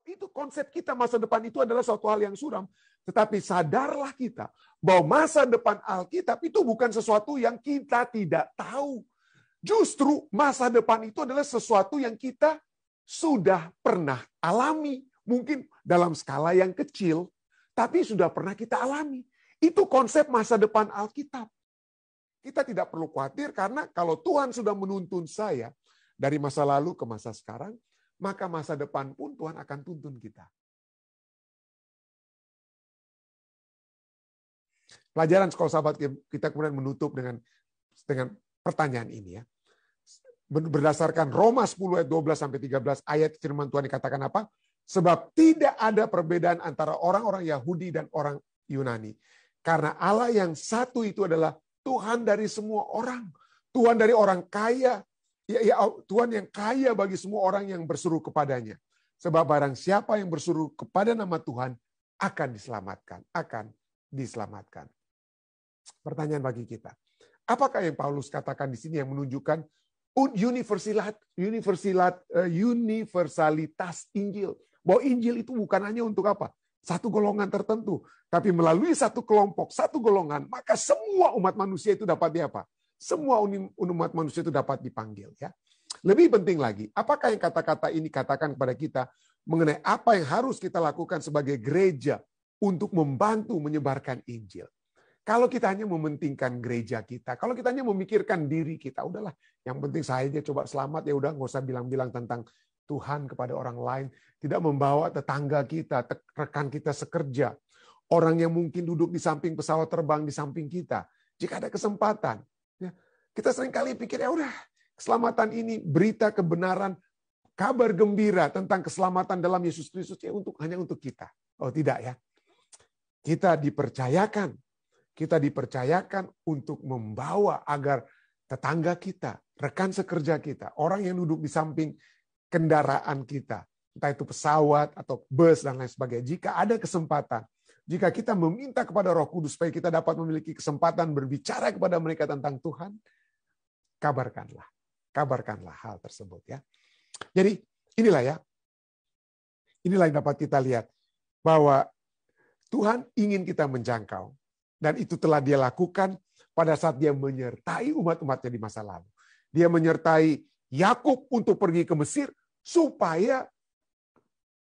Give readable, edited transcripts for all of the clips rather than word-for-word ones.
itu konsep kita masa depan itu adalah suatu hal yang suram. Tetapi sadarlah kita bahwa masa depan Alkitab itu bukan sesuatu yang kita tidak tahu. Justru masa depan itu adalah sesuatu yang kita sudah pernah alami. Mungkin dalam skala yang kecil, tapi sudah pernah kita alami. Itu konsep masa depan Alkitab. Kita tidak perlu khawatir karena kalau Tuhan sudah menuntun saya dari masa lalu ke masa sekarang, maka masa depan pun Tuhan akan tuntun kita. Pelajaran sekolah sahabat kita kemudian menutup dengan pertanyaan ini ya. Berdasarkan Roma 10 ayat 12 sampai 13 ayat firman Tuhan dikatakan apa? Sebab tidak ada perbedaan antara orang-orang Yahudi dan orang Yunani. Karena Allah yang satu itu adalah Tuhan dari semua orang. Tuhan dari orang kaya. Tuhan yang kaya bagi semua orang yang berseru kepadanya. Sebab barang siapa yang berseru kepada nama Tuhan akan diselamatkan. Akan diselamatkan. Pertanyaan bagi kita. Apakah yang Paulus katakan di sini yang menunjukkan universalitas Injil? Bahwa Injil itu bukan hanya untuk apa? Satu golongan tertentu. Tapi melalui satu kelompok, satu golongan, maka semua umat manusia itu dapat diapa? Semua umat manusia itu dapat dipanggil. Ya. Lebih penting lagi, apakah yang kata-kata ini katakan kepada kita mengenai apa yang harus kita lakukan sebagai gereja untuk membantu menyebarkan Injil? Kalau kita hanya mementingkan gereja kita, kalau kita hanya memikirkan diri kita, udahlah, yang penting saya aja coba selamat, ya udah nggak usah bilang-bilang tentang Tuhan kepada orang lain, tidak membawa tetangga kita, rekan kita sekerja, orang yang mungkin duduk di samping pesawat terbang di samping kita. Jika ada kesempatan, ya, kita seringkali pikir ya udah, keselamatan ini berita kebenaran, kabar gembira tentang keselamatan dalam Yesus Kristus ya hanya untuk kita. Oh tidak ya, kita dipercayakan untuk membawa agar tetangga kita, rekan sekerja kita, orang yang duduk di samping kendaraan kita, entah itu pesawat atau bus dan lain sebagainya. Jika ada kesempatan, jika kita meminta kepada Roh Kudus supaya kita dapat memiliki kesempatan berbicara kepada mereka tentang Tuhan, kabarkanlah hal tersebut ya. Jadi inilah yang dapat kita lihat bahwa Tuhan ingin kita menjangkau dan itu telah Dia lakukan pada saat Dia menyertai umat-umatnya di masa lalu. Dia menyertai Yakub untuk pergi ke Mesir supaya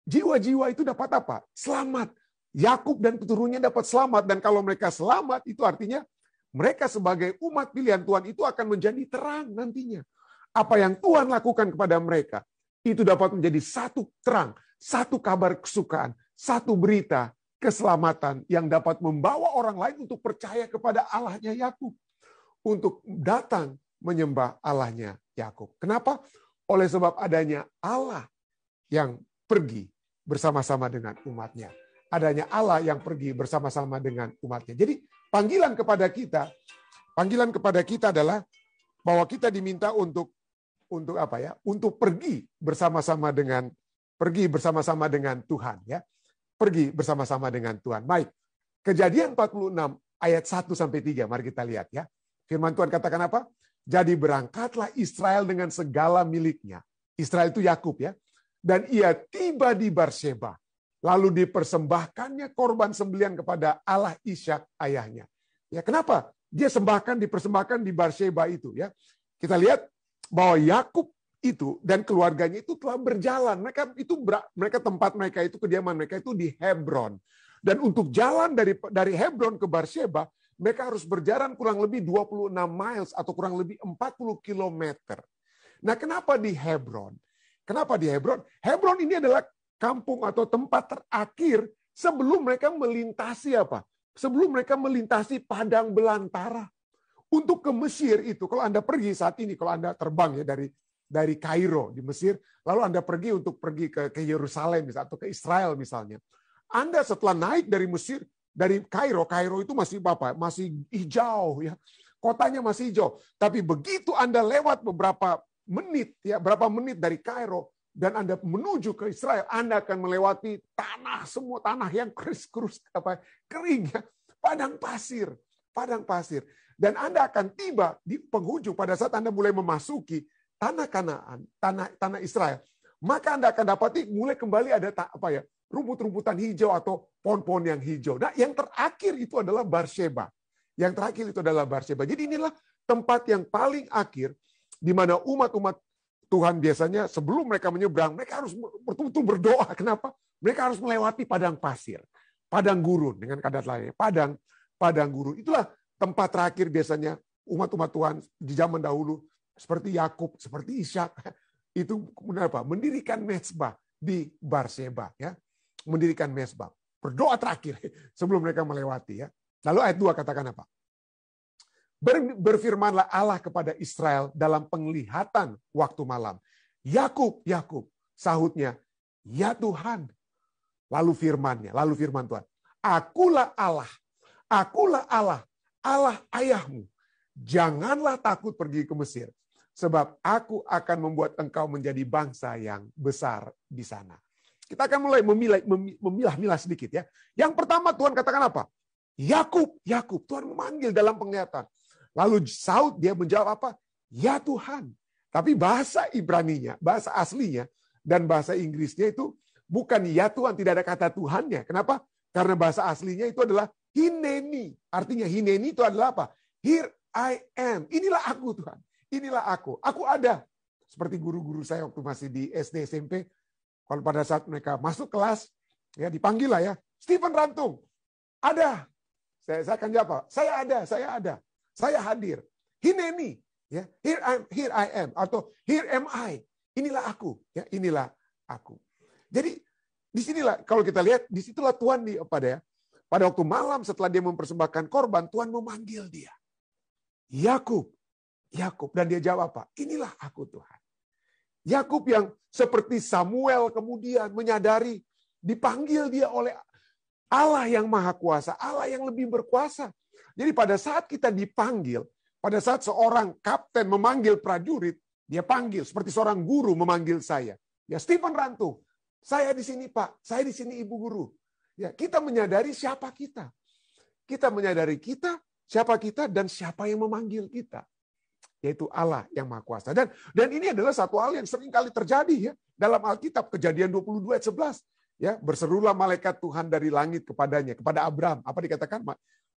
jiwa-jiwa itu dapat apa? Selamat. Yakub dan keturunannya dapat selamat. Dan kalau mereka selamat, itu artinya mereka sebagai umat pilihan Tuhan itu akan menjadi terang nantinya. Apa yang Tuhan lakukan kepada mereka, itu dapat menjadi satu terang, satu kabar kesukaan, satu berita keselamatan yang dapat membawa orang lain untuk percaya kepada Allahnya Yakub. Untuk datang menyembah Allahnya Yakub. Kenapa? Oleh sebab adanya Allah yang pergi bersama-sama dengan umatnya. Adanya Allah yang pergi bersama-sama dengan umatnya. Jadi panggilan kepada kita adalah bahwa kita diminta untuk apa ya? Untuk pergi bersama-sama dengan Tuhan ya. Pergi bersama-sama dengan Tuhan. Baik. Kejadian 46 ayat 1 sampai 3 mari kita lihat ya. Firman Tuhan katakan apa? Jadi berangkatlah Israel dengan segala miliknya. Israel itu Yakub ya. Dan ia tiba di Berseba. Lalu dipersembahkannya korban sembelihan kepada Allah Ishak ayahnya. Ya, kenapa? Dia dipersembahkan di Berseba itu ya. Kita lihat bahwa Yakub itu dan keluarganya itu telah berjalan. Mereka tempat mereka itu, kediaman mereka itu di Hebron. Dan untuk jalan dari Hebron ke Berseba, mereka harus berjalan kurang lebih 26 miles atau kurang lebih 40 kilometer. Nah, kenapa di Hebron? Hebron ini adalah kampung atau tempat terakhir sebelum mereka melintasi apa? Sebelum mereka melintasi padang belantara. Untuk ke Mesir itu, kalau Anda pergi saat ini, kalau Anda terbang ya dari Kairo di Mesir, lalu Anda pergi ke Yerusalem misalnya, atau ke Israel misalnya. Anda setelah naik dari Mesir, dari Kairo itu masih masih hijau ya. Kotanya masih hijau. Tapi begitu Anda lewat berapa menit dari Kairo dan Anda menuju ke Israel, Anda akan melewati semua tanah yang kering ya, padang pasir. Dan Anda akan tiba di penghujung pada saat Anda mulai memasuki tanah Kanaan, tanah Israel. maka Anda akan dapati mulai kembali ada rumput-rumputan hijau atau pohon-pohon yang hijau. Nah, yang terakhir itu adalah Berseba. Yang terakhir itu adalah Berseba. Jadi inilah tempat yang paling akhir di mana umat-umat Tuhan biasanya sebelum mereka menyeberang, mereka harus betul-betul berdoa. Kenapa? Mereka harus melewati padang pasir, padang gurun dengan kata lainnya, padang gurun. Itulah tempat terakhir biasanya umat-umat Tuhan di zaman dahulu seperti Yakub, seperti Ishak, itu mendirikan mezbah di Berseba, ya. Mendirikan mezbah. Berdoa terakhir sebelum mereka melewati, ya. Lalu ayat 2 katakan apa? Berfirmanlah Allah kepada Israel dalam penglihatan waktu malam. Yakub, Yakub, sahutnya, ya Tuhan. Lalu firman Tuhan, akulah Allah, Allah ayahmu. Janganlah takut pergi ke Mesir, sebab aku akan membuat engkau menjadi bangsa yang besar di sana. Kita akan mulai memilah-milah sedikit, ya. Yang pertama Tuhan katakan apa? Yakub, Yakub. Tuhan memanggil dalam penglihatan. Lalu Saud dia menjawab apa? Ya Tuhan. Tapi bahasa Ibraninya, bahasa aslinya dan bahasa Inggrisnya itu bukan ya Tuhan, tidak ada kata Tuhannya. Kenapa? Karena bahasa aslinya itu adalah hineni. Artinya hineni itu adalah apa? Here I am. Inilah aku Tuhan. Inilah aku. Aku ada. Seperti guru-guru saya waktu masih di SD SMP, kalau pada saat mereka masuk kelas, ya dipanggil lah ya, Stephen Rantung, ada. Saya akan jawab, saya ada. Saya hadir. Hineni, ya, here I am, atau here am I. Inilah aku, ya, inilah aku. Jadi disinilah kalau kita lihat, disitulah Tuhan pada waktu malam setelah dia mempersembahkan korban, Tuhan memanggil dia. Yakub, Yakub, dan dia jawab apa? Inilah aku Tuhan. Yakub yang seperti Samuel kemudian menyadari dipanggil dia oleh Allah yang maha kuasa, Allah yang lebih berkuasa. Jadi pada saat kita dipanggil, pada saat seorang kapten memanggil prajurit, dia panggil seperti seorang guru memanggil saya. Ya, Stephen Rantung, saya di sini Pak, saya di sini Ibu Guru. Ya, kita menyadari siapa kita. Kita menyadari siapa kita dan siapa yang memanggil kita. Yaitu Allah yang Maha Kuasa. Dan ini adalah satu hal yang sering kali terjadi ya dalam Alkitab, Kejadian 22 ayat 11. Ya, berserulah malaikat Tuhan dari langit kepadanya, kepada Abraham. Apa dikatakan?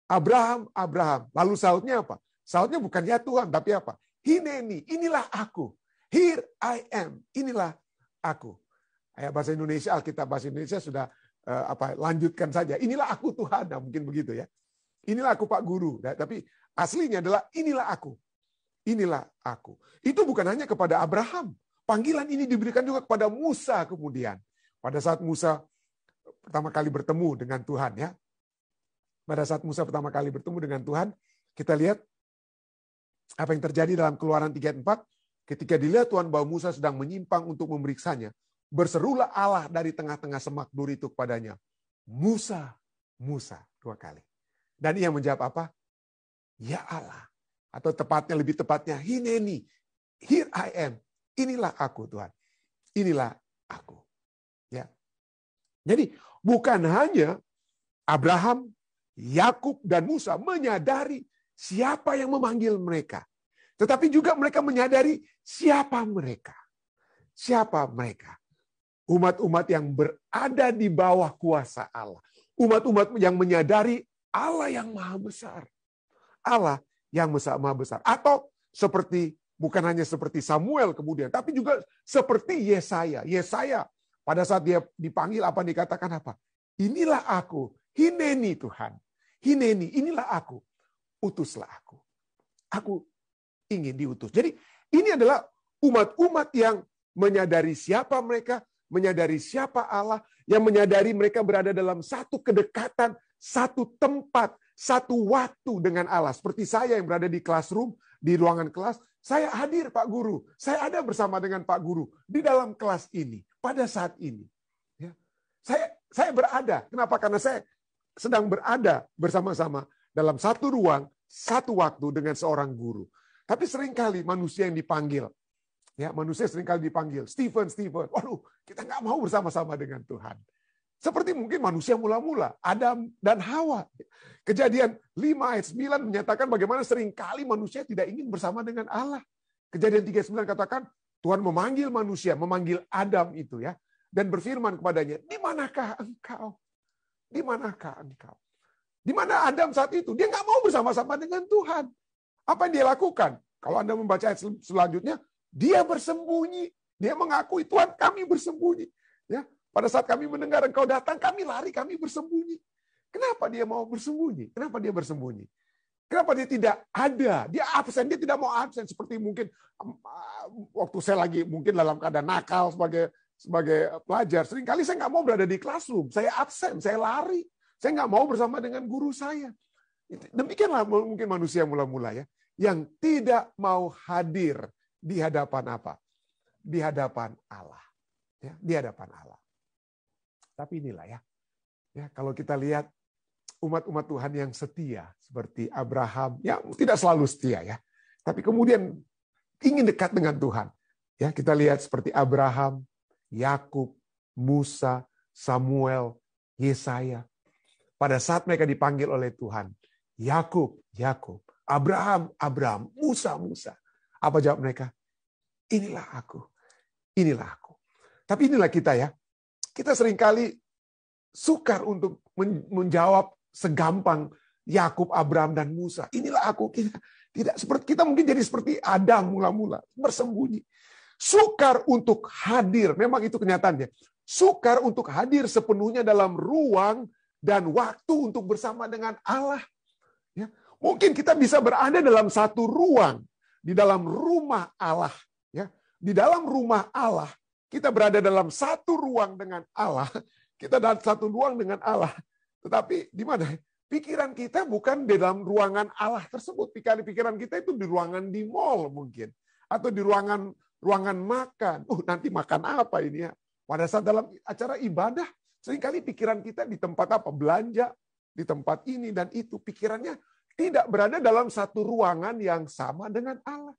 Abraham, Abraham. Lalu sautnya apa? Sautnya bukan ya Tuhan, tapi apa? Hineni, inilah aku. Here I am, inilah aku. Ayat bahasa Indonesia, Alkitab bahasa Indonesia sudah lanjutkan saja. Inilah aku Tuhan, nah, mungkin begitu ya. Inilah aku Pak Guru. Nah, tapi aslinya adalah inilah aku. Inilah aku. Itu bukan hanya kepada Abraham. Panggilan ini diberikan juga kepada Musa kemudian. Pada saat Musa pertama kali bertemu dengan Tuhan, ya. Pada saat Musa pertama kali bertemu dengan Tuhan, kita lihat apa yang terjadi dalam Keluaran 3:4. Ketika dilihat Tuhan bahwa Musa sedang menyimpang untuk memeriksanya, berserulah Allah dari tengah-tengah semak dur itu kepadanya, Musa, Musa, 2 kali. Dan ia menjawab apa? Ya Allah. Atau lebih tepatnya, Hineni, here I am. Inilah aku Tuhan. Inilah aku. Ya. Jadi bukan hanya Abraham, Yakub dan Musa menyadari siapa yang memanggil mereka. Tetapi juga mereka menyadari siapa mereka. Siapa mereka? Umat-umat yang berada di bawah kuasa Allah. Umat-umat yang menyadari Allah yang maha besar. Allah yang maha besar. Atau bukan hanya seperti Samuel kemudian, tapi juga seperti Yesaya. Yesaya pada saat dia dipanggil apa dikatakan apa? Inilah aku. Hineni Tuhan. Hineni, inilah aku. Utuslah aku. Aku ingin diutus. Jadi ini adalah umat-umat yang menyadari siapa mereka, menyadari siapa Allah, yang menyadari mereka berada dalam satu kedekatan, satu tempat, satu waktu dengan Allah. Seperti saya yang berada di classroom, di ruangan kelas, saya hadir Pak Guru. Saya ada bersama dengan Pak Guru di dalam kelas ini, pada saat ini. Ya. Saya berada. Kenapa? Karena saya sedang berada bersama-sama dalam satu ruang, satu waktu dengan seorang guru. Tapi seringkali manusia yang dipanggil, ya manusia seringkali dipanggil, Stephen, waduh kita nggak mau bersama-sama dengan Tuhan. Seperti mungkin manusia mula-mula, Adam dan Hawa. Kejadian 5 ayat 9 menyatakan bagaimana seringkali manusia tidak ingin bersama dengan Allah. Kejadian 3:9 katakan, Tuhan memanggil manusia, memanggil Adam itu ya, dan berfirman kepadanya, di manakah engkau? Di manakah engkau? Di mana Adam saat itu? Dia nggak mau bersama-sama dengan Tuhan. Apa yang dia lakukan? Kalau Anda membaca ayat selanjutnya, dia bersembunyi. Dia mengakui, Tuhan kami bersembunyi. Ya, pada saat kami mendengar engkau datang, kami lari, kami bersembunyi. Kenapa dia mau bersembunyi? Kenapa dia bersembunyi? Kenapa dia tidak ada? Dia absen, dia tidak mau absen. Seperti mungkin waktu saya lagi mungkin dalam keadaan nakal sebagai pelajar. Seringkali saya nggak mau berada di classroom. Saya absen, saya lari. Saya nggak mau bersama dengan guru saya. Demikianlah mungkin manusia mula-mula ya. Yang tidak mau hadir di hadapan apa? Di hadapan Allah. Ya, di hadapan Allah. Tapi inilah ya. Ya, kalau kita lihat umat-umat Tuhan yang setia seperti Abraham, yang tidak selalu setia ya, tapi kemudian ingin dekat dengan Tuhan. Ya, kita lihat seperti Abraham, Yakub, Musa, Samuel, Yesaya. Pada saat mereka dipanggil oleh Tuhan, Yakub, Yakub, Abraham, Abraham, Musa, Musa. Apa jawab mereka? Inilah aku. Inilah aku. Tapi inilah kita ya. Kita seringkali sukar untuk menjawab segampang Yakub, Abraham, dan Musa. Inilah aku. Kita mungkin jadi seperti Adam mula-mula, bersembunyi. Sukar untuk hadir, memang itu kenyataannya. Sukar untuk hadir sepenuhnya dalam ruang dan waktu untuk bersama dengan Allah. Ya, mungkin kita bisa berada dalam satu ruang, di dalam rumah Allah. Ya, di dalam rumah Allah, kita berada dalam satu ruang dengan Allah. Kita dalam satu ruang dengan Allah. Tetapi di mana? Pikiran kita bukan di dalam ruangan Allah tersebut. Pikiran kita itu di ruangan di mall mungkin. Atau di ruangan makan. Nanti makan apa ini ya? Pada saat dalam acara ibadah, seringkali pikiran kita di tempat apa? Belanja, di tempat ini dan itu. Pikirannya tidak berada dalam satu ruangan yang sama dengan Allah.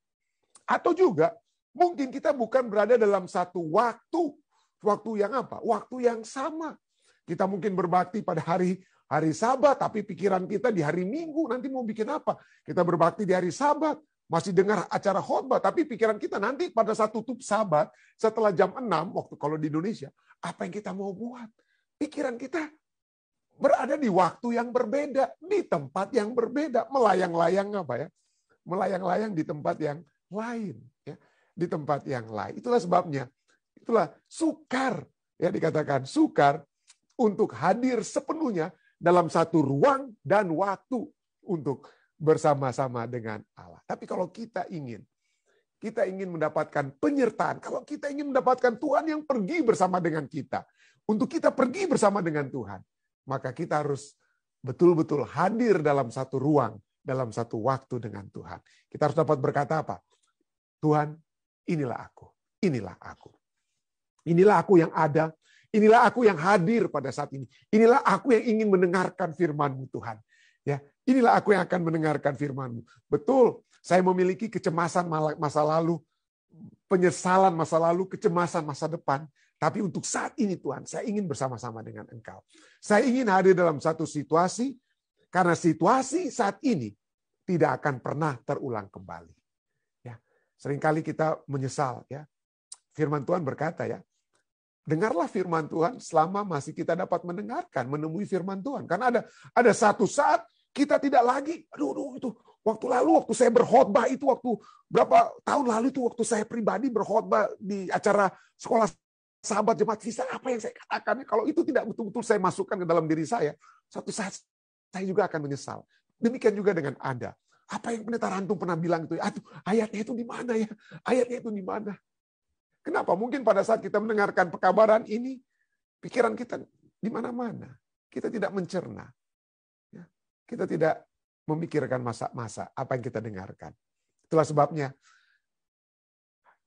Atau juga, mungkin kita bukan berada dalam satu waktu. Waktu yang apa? Waktu yang sama. Kita mungkin berbakti pada hari Sabat, tapi pikiran kita di hari Minggu, nanti mau bikin apa? Kita berbakti di hari Sabat, masih dengar acara khotbah, tapi pikiran kita nanti pada saat tutup Sabat, setelah jam 6, waktu kalau di Indonesia, apa yang kita mau buat? Pikiran kita berada di waktu yang berbeda, di tempat yang berbeda, melayang-layang apa ya? Melayang-layang di tempat yang lain, ya. Di tempat yang lain. Itulah sebabnya, itulah sukar, ya dikatakan sukar untuk hadir sepenuhnya dalam satu ruang dan waktu untuk bersama-sama dengan Allah. Tapi kalau kita ingin mendapatkan penyertaan, kalau kita ingin mendapatkan Tuhan yang pergi bersama dengan kita, untuk kita pergi bersama dengan Tuhan, maka kita harus betul-betul hadir dalam satu ruang, dalam satu waktu dengan Tuhan. Kita harus dapat berkata apa? Tuhan, inilah aku, inilah aku. Inilah aku yang ada. Inilah aku yang hadir pada saat ini. Inilah aku yang ingin mendengarkan firman-Mu Tuhan. Ya, inilah aku yang akan mendengarkan firman-Mu. Betul, saya memiliki kecemasan masa lalu, penyesalan masa lalu, kecemasan masa depan. Tapi untuk saat ini Tuhan, saya ingin bersama-sama dengan Engkau. Saya ingin hadir dalam satu situasi, karena situasi saat ini tidak akan pernah terulang kembali. Ya, seringkali kita menyesal. Ya, firman Tuhan berkata ya, dengarlah firman Tuhan selama masih kita dapat mendengarkan, menemui firman Tuhan. Karena ada satu saat kita tidak lagi, itu waktu lalu, waktu saya berkhotbah itu, waktu berapa tahun lalu itu, waktu saya pribadi berkhotbah di acara sekolah sahabat jemaat Kristen, apa yang saya katakan, kalau itu tidak betul-betul saya masukkan ke dalam diri saya, satu saat saya juga akan menyesal. Demikian juga dengan Anda. Apa yang Pendeta Rantum pernah bilang itu, aduh ayatnya itu di mana ya? Ayatnya itu di mana? Kenapa? Mungkin pada saat kita mendengarkan pekabaran ini, pikiran kita di mana-mana. Kita tidak mencerna. Kita tidak memikirkan masa-masa apa yang kita dengarkan. Itulah sebabnya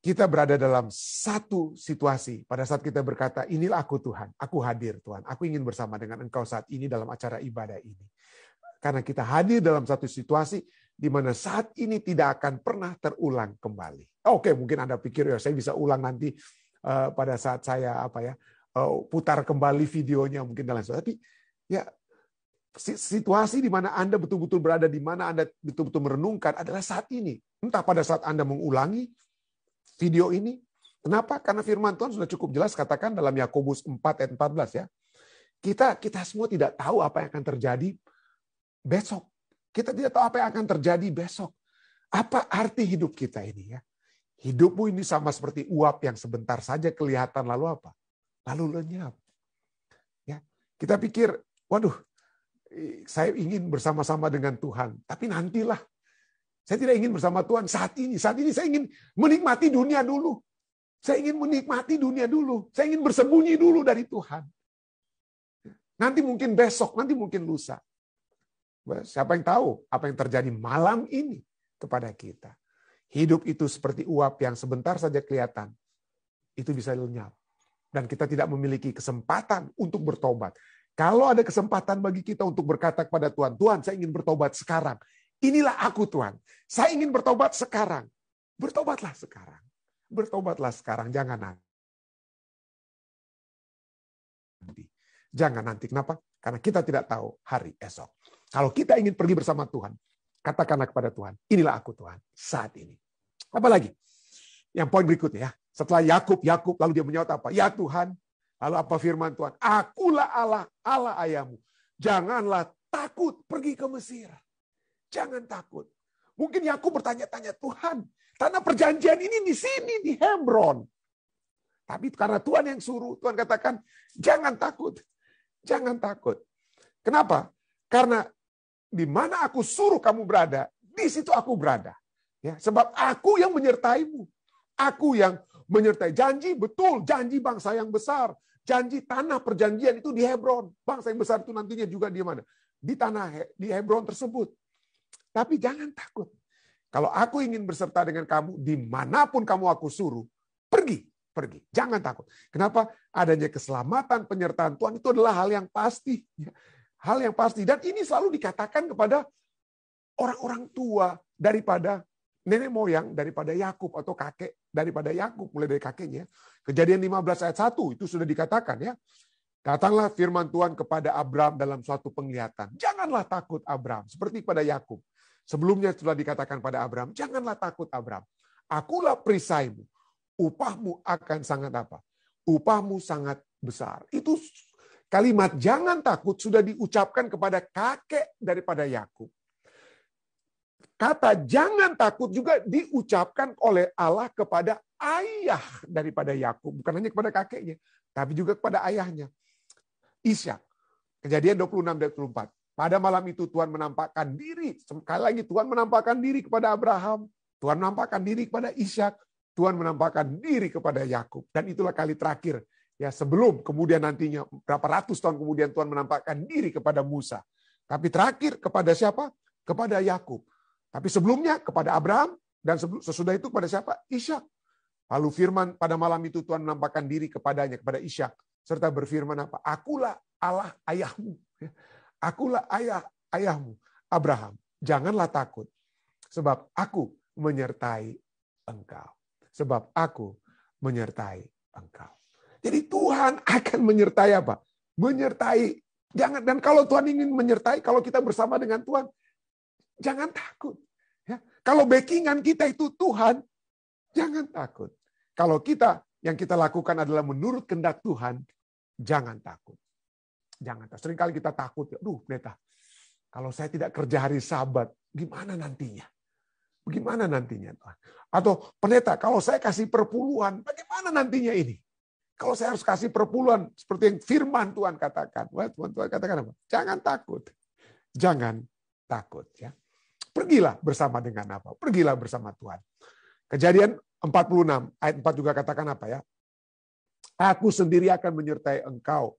kita berada dalam satu situasi. Pada saat kita berkata, inilah aku Tuhan, aku hadir Tuhan. Aku ingin bersama dengan Engkau saat ini dalam acara ibadah ini. Karena kita hadir dalam satu situasi di mana saat ini tidak akan pernah terulang kembali. Oke, mungkin Anda pikir ya saya bisa ulang nanti pada saat saya putar kembali videonya mungkin dalam. Tapi ya situasi di mana Anda betul-betul berada, di mana Anda betul-betul merenungkan adalah saat ini. Entah pada saat Anda mengulangi video ini, Kenapa? Karena firman Tuhan sudah cukup jelas katakan dalam Yakobus 4 ayat 14 ya. Kita semua tidak tahu apa yang akan terjadi besok. Kita tidak tahu apa yang akan terjadi besok. Apa arti hidup kita ini ya? Hidupmu ini sama seperti uap yang sebentar saja kelihatan lalu apa? Lalu lenyap. Ya, kita pikir, waduh, saya ingin bersama-sama dengan Tuhan, tapi nantilah. Saya tidak ingin bersama Tuhan saat ini. Saat ini saya ingin menikmati dunia dulu. Saya ingin menikmati dunia dulu. Saya ingin bersembunyi dulu dari Tuhan. Nanti mungkin besok, nanti mungkin lusa. Siapa yang tahu apa yang terjadi malam ini kepada kita? Hidup itu seperti uap yang sebentar saja kelihatan. Itu bisa lenyap. Dan kita tidak memiliki kesempatan untuk bertobat. Kalau ada kesempatan bagi kita untuk berkata kepada Tuhan, Tuhan, saya ingin bertobat sekarang. Inilah aku, Tuhan. Saya ingin bertobat sekarang. Bertobatlah sekarang. Bertobatlah sekarang, jangan nanti. Jangan nanti. Kenapa? Karena kita tidak tahu hari esok. Kalau kita ingin pergi bersama Tuhan, katakanlah kepada Tuhan, inilah aku Tuhan saat ini. Apalagi? Yang poin berikutnya ya. Setelah Yakub, lalu dia menjawab apa? Ya Tuhan. Lalu apa firman Tuhan? Akulah Allah ayahmu. Janganlah takut pergi ke Mesir. Jangan takut. Mungkin Yakub bertanya-tanya, Tuhan, tanah perjanjian ini di sini, di Hebron. Tapi karena Tuhan yang suruh, Tuhan katakan, jangan takut. Jangan takut. Kenapa? Karena di mana aku suruh kamu berada, di situ aku berada. Ya, sebab aku yang menyertaimu. Aku yang menyertai. Janji betul, janji bangsa yang besar. Janji tanah perjanjian itu di Hebron. Bangsa yang besar itu nantinya juga di mana? Di di Hebron tersebut. Tapi jangan takut. Kalau aku ingin berserta dengan kamu, dimanapun kamu aku suruh, pergi. Jangan takut. Kenapa? Adanya keselamatan, penyertaan Tuhan itu adalah hal yang pasti. Hal yang pasti. Dan ini selalu dikatakan kepada orang-orang tua daripada nenek moyang, daripada Yakub atau kakek daripada Yakub, mulai dari kakeknya. Kejadian 15 ayat 1 itu sudah dikatakan ya. Datanglah firman Tuhan kepada Abram dalam suatu penglihatan. Janganlah takut Abram, seperti pada Yakub. Sebelumnya sudah dikatakan pada Abram, janganlah takut Abram. Akulah perisaimu. Upahmu akan sangat apa? Upahmu sangat besar. Itu kalimat jangan takut sudah diucapkan kepada kakek daripada Yakub. Kata jangan takut juga diucapkan oleh Allah kepada ayah daripada Yakub. Bukan hanya kepada kakeknya, tapi juga kepada ayahnya. Ishak. Kejadian 26-24. Pada malam itu Tuhan menampakkan diri. Sekali lagi Tuhan menampakkan diri kepada Abraham. Tuhan menampakkan diri kepada Ishak. Tuhan menampakkan diri kepada Yakub. Dan itulah kali terakhir. Ya, sebelum kemudian nantinya berapa ratus tahun kemudian Tuhan menampakkan diri kepada Musa. Tapi terakhir kepada siapa? Kepada Yakub. Tapi sebelumnya kepada Abraham. Dan sesudah itu kepada siapa? Ishak. Lalu firman pada malam itu Tuhan menampakkan diri kepadanya, kepada Ishak. Serta berfirman apa? Akulah Allah ayahmu. Akulah ayahmu. Abraham. Janganlah takut. Sebab aku menyertai engkau. Sebab aku menyertai engkau. Jadi Tuhan akan menyertai apa? Menyertai. Jangan, dan kalau Tuhan ingin menyertai, kalau kita bersama dengan Tuhan, jangan takut. Ya. Kalau backingan kita itu Tuhan, jangan takut. Kalau yang kita lakukan adalah menurut kehendak Tuhan, jangan takut. Jangan takut. Seringkali kita takut, aduh pendeta, kalau saya tidak kerja hari Sabat, gimana nantinya? Bagaimana nantinya Tuhan? Atau pendeta, kalau saya kasih perpuluhan, bagaimana nantinya ini? Kalau saya harus kasih perpuluhan, seperti yang firman Tuhan katakan. Wah, Tuhan katakan apa? Jangan takut. Jangan takut. Ya. Pergilah bersama dengan apa? Pergilah bersama Tuhan. Kejadian 46, ayat 4 juga katakan apa ya? Aku sendiri akan menyertai engkau.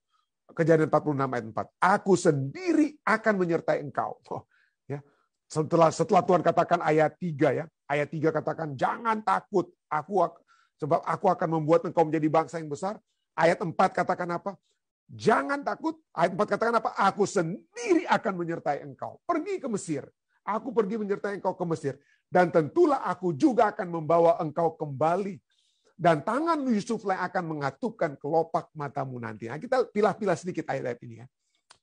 Kejadian 46 ayat 4. Aku sendiri akan menyertai engkau. Oh, ya. Setelah Tuhan katakan ayat 3 ya. Ayat 3 katakan jangan takut. Sebab aku akan membuat engkau menjadi bangsa yang besar. Ayat 4 katakan apa? Jangan takut. Ayat 4 katakan apa? Aku sendiri akan menyertai engkau. Pergi ke Mesir. Aku pergi menyertai engkau ke Mesir. Dan tentulah aku juga akan membawa engkau kembali. Dan tangan Yusuflah yang akan mengatupkan kelopak matamu nanti. Nah, kita pilah-pilah sedikit ayat-ayat ini ya.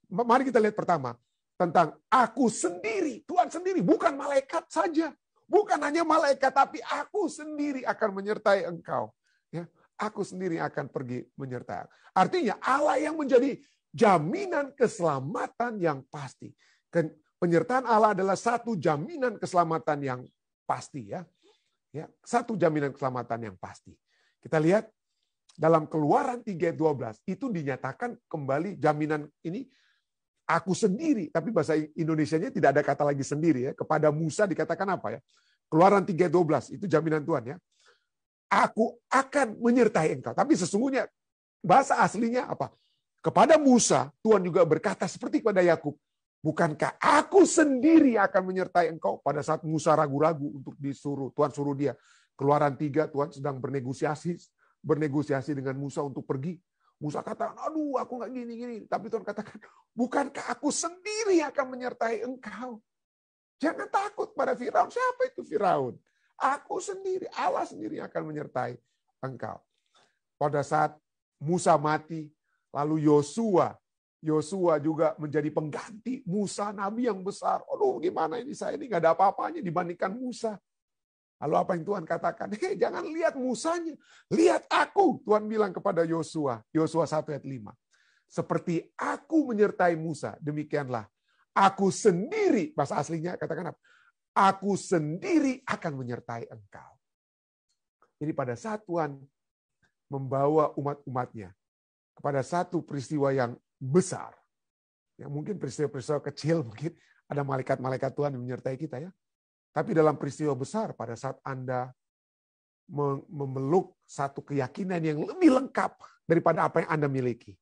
Mari kita lihat pertama. Tentang aku sendiri. Tuhan sendiri. Bukan malaikat saja. Bukan hanya malaikat, tapi aku sendiri akan menyertai engkau. Ya. aku sendiri akan pergi menyertai. Artinya Allah yang menjadi jaminan keselamatan yang pasti. Penyertaan Allah adalah satu jaminan keselamatan yang pasti, ya. Satu jaminan keselamatan yang pasti. Kita lihat dalam Keluaran 3:12 itu dinyatakan kembali jaminan ini, aku sendiri, tapi bahasa Indonesianya tidak ada kata lagi sendiri, ya. Kepada Musa dikatakan apa, ya? Keluaran 3:12 itu jaminan Tuhan, ya. Aku akan menyertai engkau. Tapi sesungguhnya bahasa aslinya apa? Kepada Musa, Tuhan juga berkata seperti kepada Yakub, bukankah aku sendiri akan menyertai engkau? Pada saat Musa ragu-ragu untuk disuruh, Tuhan suruh dia. Keluaran 3, Tuhan sedang bernegosiasi dengan Musa untuk pergi. Musa kata, aduh aku nggak gini-gini. Tapi Tuhan katakan, bukankah aku sendiri akan menyertai engkau? Jangan takut pada Firaun. Siapa itu Firaun? Aku sendiri, Allah sendiri akan menyertai engkau. Pada saat Musa mati, lalu Yosua juga menjadi pengganti Musa, nabi yang besar. Aduh, gimana ini, saya ini nggak ada apa-apanya dibandingkan Musa. Lalu apa yang Tuhan katakan? Hei, jangan lihat Musanya, lihat aku. Tuhan bilang kepada Yosua, Yosua 1:5. Seperti aku menyertai Musa, demikianlah aku sendiri, bahasa aslinya katakan apa? Aku sendiri akan menyertai engkau. Jadi pada saat Tuhan membawa umat-umatnya kepada satu peristiwa yang besar, yang mungkin peristiwa-peristiwa kecil, mungkin ada malaikat-malaikat Tuhan yang menyertai kita, ya. Tapi dalam peristiwa besar, pada saat Anda memeluk satu keyakinan yang lebih lengkap daripada apa yang Anda miliki,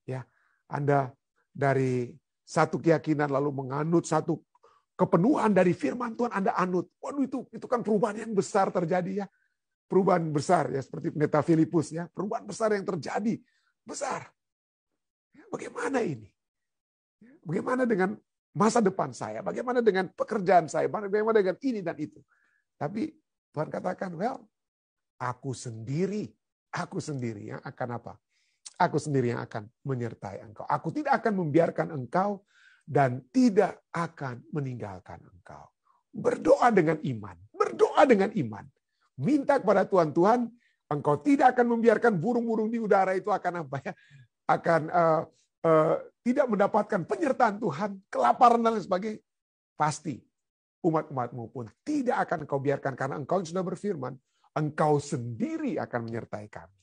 ya, Anda dari satu keyakinan lalu menganut satu kepenuhan dari firman Tuhan, Anda anut. Waduh, itu kan perubahan yang besar terjadi, ya. Perubahan besar, ya, seperti pendeta Filipus, ya. Perubahan besar yang terjadi, besar. Bagaimana ini? Bagaimana dengan masa depan saya? Bagaimana dengan pekerjaan saya? Bagaimana dengan ini dan itu? Tapi Tuhan katakan, well, aku sendiri yang akan apa? Aku sendiri yang akan menyertai engkau. Aku tidak akan membiarkan engkau dan tidak akan meninggalkan engkau. Berdoa dengan iman. Berdoa dengan iman. Minta kepada Tuhan, Tuhan, engkau tidak akan membiarkan burung-burung di udara itu akan apa, ya? Akan tidak mendapatkan penyertaan Tuhan, kelaparan dan lain sebagainya. Pasti umat-umatmu pun tidak akan engkau biarkan, karena engkau sudah berfirman, engkau sendiri akan menyertai kami.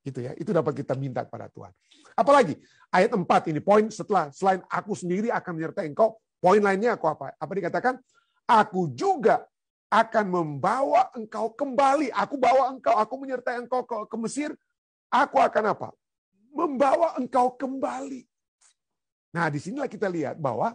Gitu, ya, itu dapat kita minta kepada Tuhan. Apalagi ayat 4 ini, poin setelah selain aku sendiri akan menyertai engkau, poin lainnya aku apa? Apa dikatakan? Aku juga akan membawa engkau kembali. Aku bawa engkau, aku menyertai engkau ke Mesir. Aku akan apa? Membawa engkau kembali. Nah, disinilah kita lihat bahwa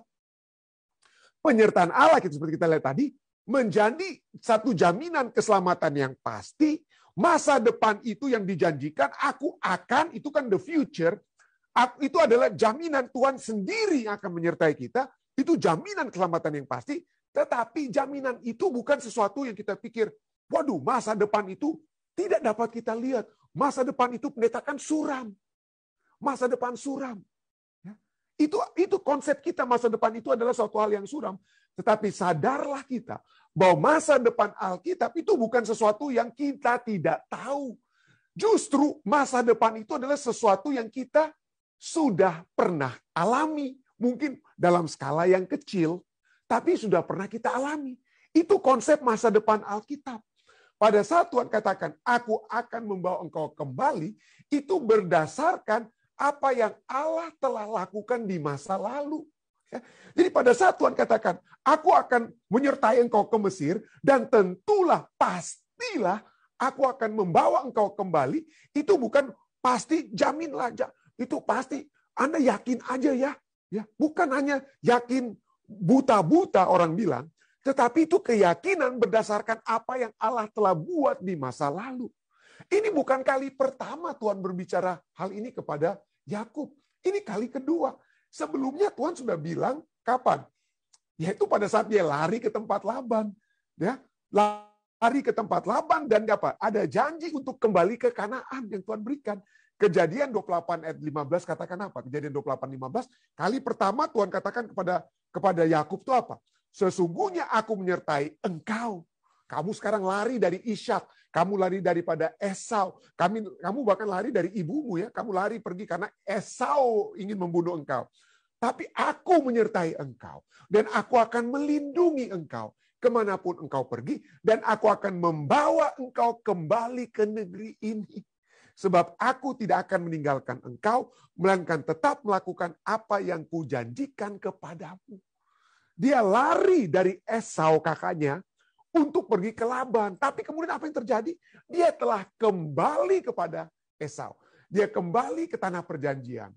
penyertaan Allah, seperti kita lihat tadi, menjadi satu jaminan keselamatan yang pasti. Masa depan itu yang dijanjikan, aku akan, itu kan the future, itu adalah jaminan Tuhan sendiri yang akan menyertai kita, itu jaminan keselamatan yang pasti, tetapi jaminan itu bukan sesuatu yang kita pikir, waduh, masa depan itu tidak dapat kita lihat. Masa depan itu pendetakan suram. Masa depan suram. Itu konsep kita, masa depan itu adalah suatu hal yang suram. Tetapi sadarlah kita bahwa masa depan Alkitab itu bukan sesuatu yang kita tidak tahu. Justru masa depan itu adalah sesuatu yang kita sudah pernah alami. Mungkin dalam skala yang kecil, tapi sudah pernah kita alami. Itu konsep masa depan Alkitab. Pada saat Tuhan katakan, aku akan membawa engkau kembali, itu berdasarkan apa yang Allah telah lakukan di masa lalu. Jadi pada saat Tuhan katakan, aku akan menyertai engkau ke Mesir, dan tentulah, pastilah, aku akan membawa engkau kembali, itu bukan pasti, jaminlah, itu pasti, Anda yakin aja, ya. Bukan hanya yakin buta-buta orang bilang, tetapi itu keyakinan berdasarkan apa yang Allah telah buat di masa lalu. Ini bukan kali pertama Tuhan berbicara hal ini kepada Yakub. Ini kali kedua. Sebelumnya Tuhan sudah bilang kapan? Yaitu pada saat dia lari ke tempat Laban. Ya, lari ke tempat Laban dan apa? Ada janji untuk kembali ke Kanaan yang Tuhan berikan. Kejadian 28 ayat 15 katakan apa? Kejadian 28 15 kali pertama Tuhan katakan kepada Yakub itu apa? Sesungguhnya aku menyertai engkau Kamu sekarang lari dari Ishak, kamu lari daripada Esau, kamu bahkan lari dari ibumu ya, kamu lari pergi karena Esau ingin membunuh engkau. Tapi aku menyertai engkau, dan aku akan melindungi engkau kemanapun engkau pergi, dan aku akan membawa engkau kembali ke negeri ini. Sebab aku tidak akan meninggalkan engkau, melainkan tetap melakukan apa yang kujanjikan kepadamu. Dia lari dari Esau kakaknya untuk pergi ke Laban. Tapi kemudian apa yang terjadi? Dia telah kembali kepada Esau. Dia kembali ke tanah perjanjian.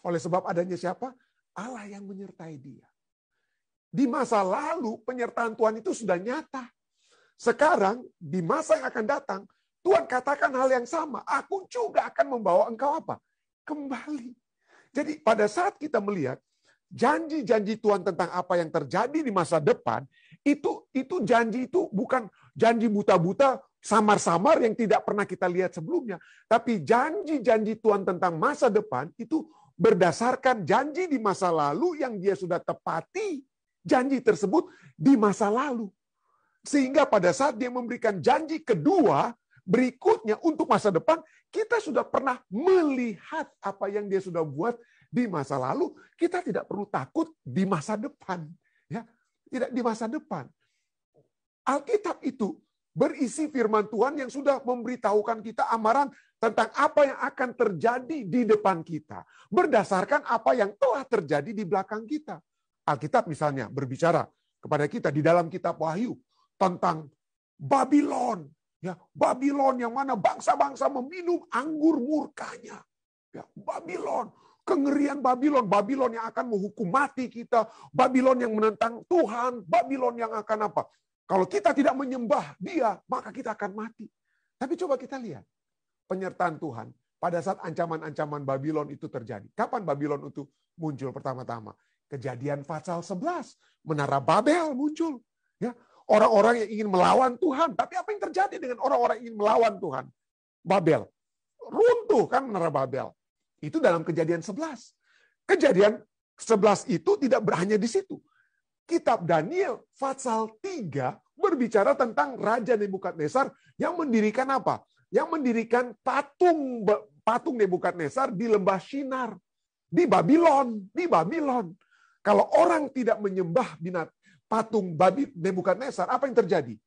Oleh sebab adanya siapa? Allah yang menyertai dia. Di masa lalu penyertaan Tuhan itu sudah nyata. Sekarang di masa yang akan datang, Tuhan katakan hal yang sama. Aku juga akan membawa engkau apa? Kembali. Jadi pada saat kita melihat janji-janji Tuhan tentang apa yang terjadi di masa depan, itu janji itu bukan janji buta-buta, samar-samar yang tidak pernah kita lihat sebelumnya. Tapi janji-janji Tuhan tentang masa depan itu berdasarkan janji di masa lalu yang dia sudah tepati. Janji tersebut di masa lalu. Sehingga pada saat dia memberikan janji kedua, berikutnya untuk masa depan, kita sudah pernah melihat apa yang dia sudah buat di masa lalu. Kita tidak perlu takut di masa depan, ya, tidak di masa depan. Alkitab itu berisi firman Tuhan yang sudah memberitahukan kita amaran tentang apa yang akan terjadi di depan kita, berdasarkan apa yang telah terjadi di belakang kita. Alkitab misalnya berbicara kepada kita di dalam kitab Wahyu tentang Babylon. Ya, Babylon yang mana bangsa-bangsa meminum anggur murkanya. Ya, Babylon, kengerian Babylon, Babylon yang akan menghukum mati kita, Babylon yang menentang Tuhan, Babylon yang akan apa? Kalau kita tidak menyembah dia, maka kita akan mati. Tapi coba kita lihat penyertaan Tuhan pada saat ancaman-ancaman Babylon itu terjadi. Kapan Babylon itu muncul pertama-tama? Kejadian pasal 11, Menara Babel muncul. Ya, orang-orang yang ingin melawan Tuhan. Tapi apa yang terjadi dengan orang-orang yang ingin melawan Tuhan? Babel. Runtuh kan Menara Babel. Itu dalam Kejadian 11. Kejadian 11 itu tidak hanya di situ. Kitab Daniel pasal 3 berbicara tentang Raja Nebukadnezar yang mendirikan apa? Yang mendirikan patung Nebukadnezar di lembah Shinar. Di Babylon. Di Babylon. Kalau orang tidak menyembah patung Nebukadnezar, apa yang terjadi?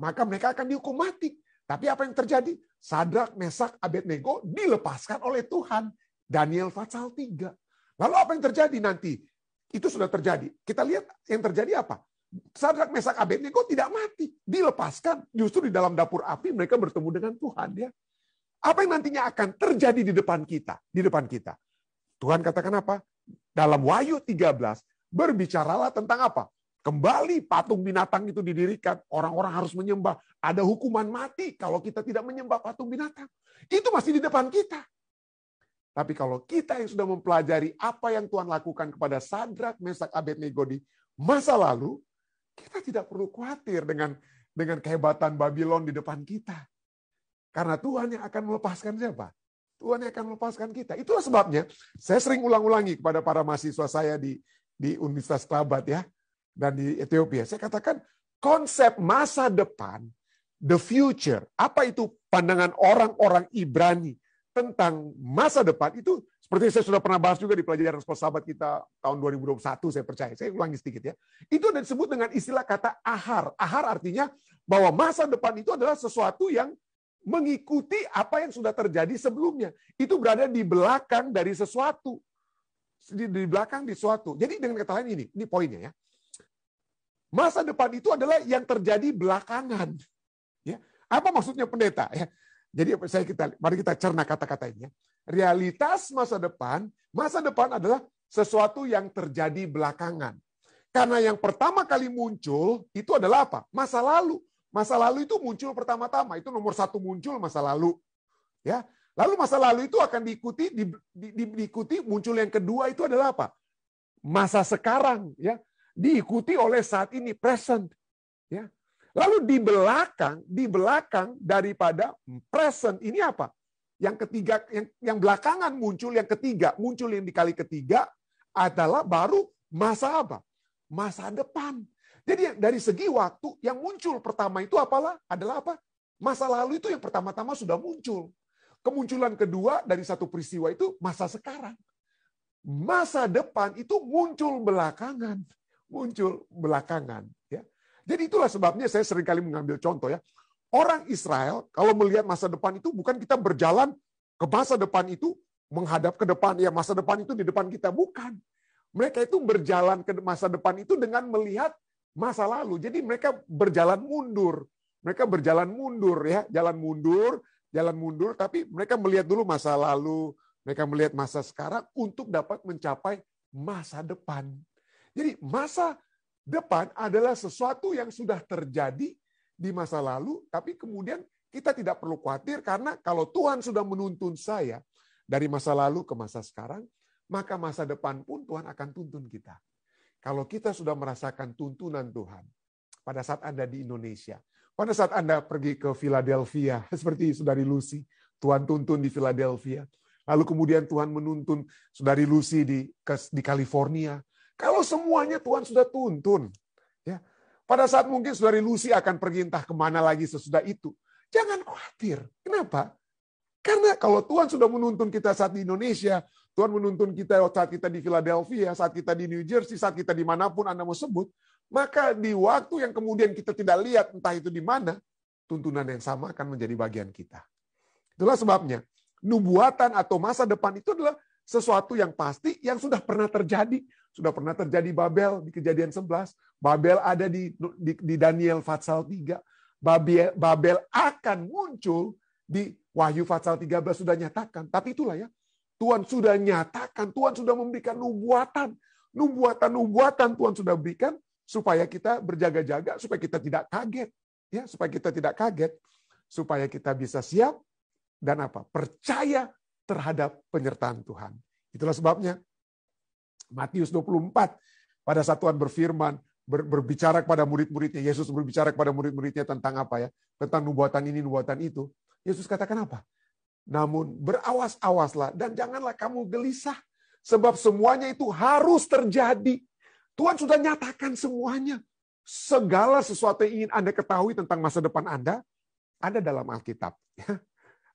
Maka mereka akan dihukum mati. Tapi apa yang terjadi? Sadrak, Mesak, Abednego dilepaskan oleh Tuhan. Daniel pasal 3. Lalu apa yang terjadi nanti? Itu sudah terjadi. Kita lihat yang terjadi apa? Sadrak, Mesak, Abednego tidak mati. Dilepaskan. Justru di dalam dapur api mereka bertemu dengan Tuhan. Ya. Apa yang nantinya akan terjadi di depan kita? Di depan kita. Tuhan katakan apa? Dalam Wahyu 13, berbicaralah tentang apa? Kembali patung binatang itu didirikan. Orang-orang harus menyembah. Ada hukuman mati kalau kita tidak menyembah patung binatang. Itu masih di depan kita. Tapi kalau kita yang sudah mempelajari apa yang Tuhan lakukan kepada Sadrak, Mesak, Abednego di masa lalu, kita tidak perlu khawatir dengan kehebatan Babylon di depan kita. Karena Tuhan yang akan melepaskan siapa? Tuhan yang akan melepaskan kita. Itulah sebabnya saya sering ulang-ulangi kepada para mahasiswa saya di Universitas Kelabat ya, dan di Ethiopia. Saya katakan konsep masa depan, the future, apa itu pandangan orang-orang Ibrani tentang masa depan itu seperti saya sudah pernah bahas juga di pelajaran sekolah sahabat kita tahun 2021 saya percaya. Saya ulangi sedikit ya. Itu disebut dengan istilah kata ahar. Ahar artinya bahwa masa depan itu adalah sesuatu yang mengikuti apa yang sudah terjadi sebelumnya. Itu berada di belakang dari sesuatu. Di belakang di sesuatu. Jadi dengan kata lain ini poinnya ya. Masa depan itu adalah yang terjadi belakangan. Ya. Apa maksudnya pendeta? Ya. Jadi mari kita cerna kata-kata ini. Ya. Realitas masa depan adalah sesuatu yang terjadi belakangan. Karena yang pertama kali muncul itu adalah apa? Masa lalu. Masa lalu itu muncul pertama-tama, itu nomor satu muncul masa lalu. Ya, lalu masa lalu itu akan diikuti muncul yang kedua itu adalah apa? Masa sekarang, ya, diikuti oleh saat ini present. Ya, lalu di belakang daripada present ini apa? Yang ketiga, yang belakangan muncul yang ketiga, muncul yang dikali ketiga adalah baru masa apa? Masa depan. Jadi dari segi waktu yang muncul pertama itu adalah apa? Masa lalu itu yang pertama-tama sudah muncul. Kemunculan kedua dari satu peristiwa itu masa sekarang. Masa depan itu muncul belakangan. Muncul belakangan. Ya. Jadi itulah sebabnya saya seringkali mengambil contoh ya. Orang Israel kalau melihat masa depan itu bukan kita berjalan ke masa depan itu menghadap ke depan. Ya masa depan itu di depan kita. Bukan. Mereka itu berjalan ke masa depan itu dengan melihat masa lalu. Jadi mereka berjalan mundur. Mereka berjalan mundur ya. Jalan mundur. Tapi mereka melihat dulu masa lalu. Mereka melihat masa sekarang untuk dapat mencapai masa depan. Jadi masa depan adalah sesuatu yang sudah terjadi di masa lalu, tapi kemudian kita tidak perlu khawatir karena kalau Tuhan sudah menuntun saya dari masa lalu ke masa sekarang, maka masa depan pun Tuhan akan tuntun kita. Kalau kita sudah merasakan tuntunan Tuhan, pada saat Anda di Indonesia, pada saat Anda pergi ke Philadelphia, seperti Saudari Lucy, Tuhan tuntun di Philadelphia. Lalu kemudian Tuhan menuntun Saudari Lucy di California. Kalau semuanya Tuhan sudah tuntun, ya, pada saat mungkin Saudari Lucy akan pergi entah kemana lagi sesudah itu, jangan khawatir. Kenapa? Karena kalau Tuhan sudah menuntun kita saat di Indonesia, Tuhan menuntun kita saat kita di Philadelphia, saat kita di New Jersey, saat kita dimanapun Anda mau sebut, maka di waktu yang kemudian kita tidak lihat entah itu di mana, tuntunan yang sama akan menjadi bagian kita. Itulah sebabnya nubuatan atau masa depan itu adalah sesuatu yang pasti yang sudah pernah terjadi. Sudah pernah terjadi Babel di Kejadian 11. Babel ada di Daniel pasal 3. Babel akan muncul di Wahyu pasal 13 sudah nyatakan. Tapi itulah ya. Tuhan sudah nyatakan, Tuhan sudah memberikan nubuatan. Nubuatan Tuhan sudah berikan supaya kita berjaga-jaga, supaya kita tidak kaget. Ya, supaya kita tidak kaget. Supaya kita bisa siap dan apa? Percaya terhadap penyertaan Tuhan. Itulah sebabnya Matius 24 pada saat Tuhan berfirman, berbicara kepada murid-muridnya, Yesus berbicara kepada murid-muridnya tentang apa ya? Tentang nubuatan ini, nubuatan itu. Yesus katakan apa? Namun berawas-awaslah dan janganlah kamu gelisah sebab semuanya itu harus terjadi. Tuhan sudah nyatakan semuanya. Segala sesuatu yang ingin Anda ketahui tentang masa depan Anda ada dalam Alkitab.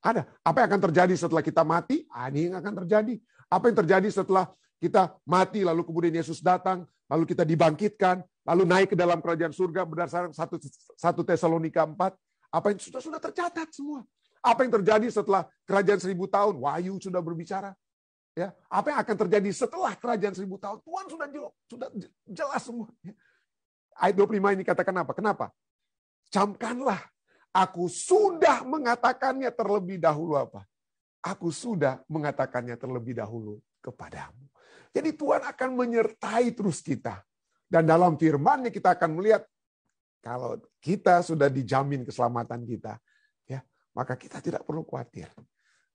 Ada. Apa yang akan terjadi setelah kita mati? Ini yang akan terjadi. Apa yang terjadi setelah kita mati, lalu kemudian Yesus datang, lalu kita dibangkitkan, lalu naik ke dalam kerajaan surga berdasarkan 1 Tesalonika 4. Apa yang sudah tercatat semua. Apa yang terjadi setelah kerajaan 1000 tahun? Wahyu sudah berbicara. Ya, apa yang akan terjadi setelah kerajaan 1000 tahun? Tuhan sudah jelas semua. Ayat 25 ini katakan apa? Kenapa? Camkanlah. Aku sudah mengatakannya terlebih dahulu apa? Aku sudah mengatakannya terlebih dahulu kepadamu. Jadi Tuhan akan menyertai terus kita. Dan dalam firman-Nya kita akan melihat kalau kita sudah dijamin keselamatan kita, ya, maka kita tidak perlu khawatir.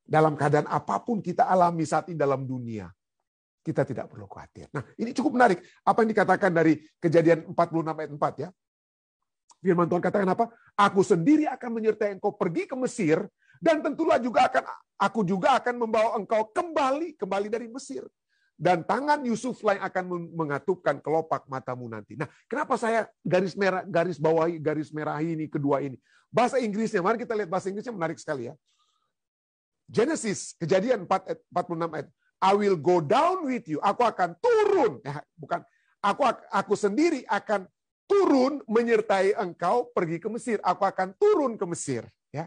Dalam keadaan apapun kita alami saat ini dalam dunia, kita tidak perlu khawatir. Nah, ini cukup menarik apa yang dikatakan dari Kejadian 46 ayat 4 ya. Firman Tuhan katakan apa? Aku sendiri akan menyertai engkau pergi ke Mesir dan tentulah aku juga akan membawa engkau kembali dari Mesir. Dan tangan Yusuf yang akan mengatupkan kelopak matamu nanti. Nah, kenapa saya garis merahi ini kedua ini? Bahasa Inggrisnya, mari kita lihat bahasa Inggrisnya menarik sekali ya. Genesis, Kejadian 46 ayat. I will go down with you. Aku akan turun. Ya, bukan. Aku sendiri akan turun menyertai engkau pergi ke Mesir. Aku akan turun ke Mesir. Ya.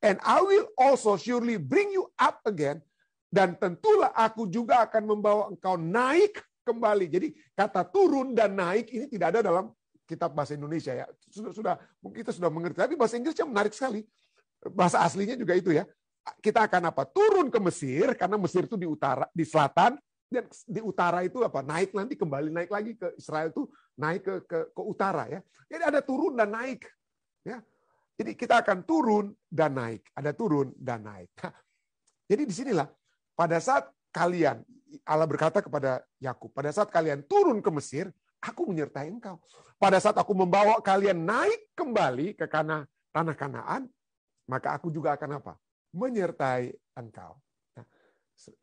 And I will also surely bring you up again. Dan tentulah aku juga akan membawa engkau naik kembali. Jadi kata turun dan naik ini tidak ada dalam kitab bahasa Indonesia ya. Kita sudah mengerti. Tapi bahasa Inggrisnya menarik sekali. Bahasa aslinya juga itu ya. Kita akan apa? Turun ke Mesir karena Mesir itu di utara, di selatan, dan di utara itu apa? Naik nanti kembali naik lagi ke Israel itu naik ke utara ya. Jadi ada turun dan naik ya. Jadi kita akan turun dan naik, ada turun dan naik. Nah, jadi disinilah pada saat kalian, Allah berkata kepada Yakub, pada saat kalian turun ke Mesir, aku menyertai engkau. Pada saat aku membawa kalian naik kembali ke tanah Kanaan, maka aku juga akan apa? Menyertai engkau. Nah,